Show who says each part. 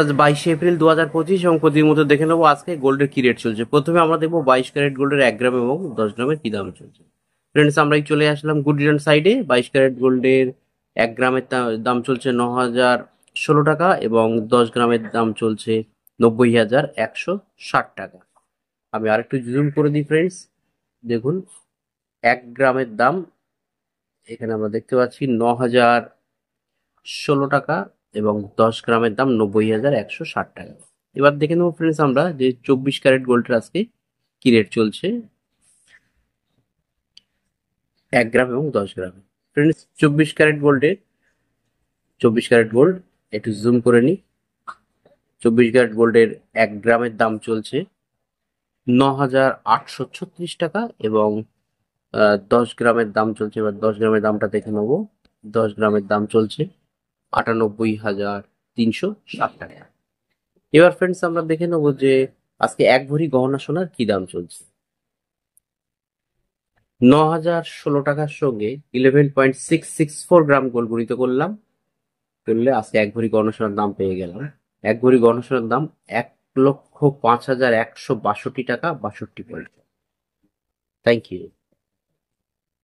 Speaker 1: আজ 22শে এপ্রিল 2025 এবং প্রতিদিন মতো দেখে নেবো আজকে গোল্ডের কি রেট চলছে। প্রথমে আমরা দেখবো 22 ক্যারেট গোল্ডের 1 গ্রাম এবং 10 গ্রামের কি দাম চলছে। ফ্রেন্ডস, আমরা চলে আসলাম গুডরিয়ান সাইডে। 22 ক্যারেট গোল্ডের 1 গ্রামের দাম চলছে 9,016 টাকা এবং 10 গ্রামের দাম চলছে 90,160 টাকা। আমি আরেকটু জুম করে দিই ফ্রেন্ডস, দেখুন 1 গ্রামের দাম এখানে আমরা দেখতে পাচ্ছি 9,016 টাকা এবং 10 গ্রামের দাম 90,160 টাকা। এবার দেখে নেবো ফ্রেন্ডস আমরা যে 24 ক্যারেট গোল্ডের আজকে কি রেট চলছে 1 গ্রাম এবং 10 গ্রামে। ফ্রেন্ডস, 24 ক্যারেট গোল্ড একটু জুম করে নিই। 24 ক্যারেট গোল্ডের 1 গ্রামের দাম চলছে 9,836 টাকা এবং 10 গ্রামের দাম চলছে, এবার 10 গ্রামের দামটা দেখে নেবো। 10 গ্রামের দাম চলছে 98,360 টাকা। এবার ফ্রেন্ডস আমরা দেখে নেবো যে আজকে 1 ভরি গহনা সোনার কি দাম চলছে। 9,016 টাকার সঙ্গে 11.664 গ্রাম গোল্ড গণিত করলে আজকে 1 ভরি গহনা সোনার দাম পেয়ে গেলাম। 1 ভরি গহনা সোনার দাম 1,05,162 টাকা 62 পয়সা। Thank you.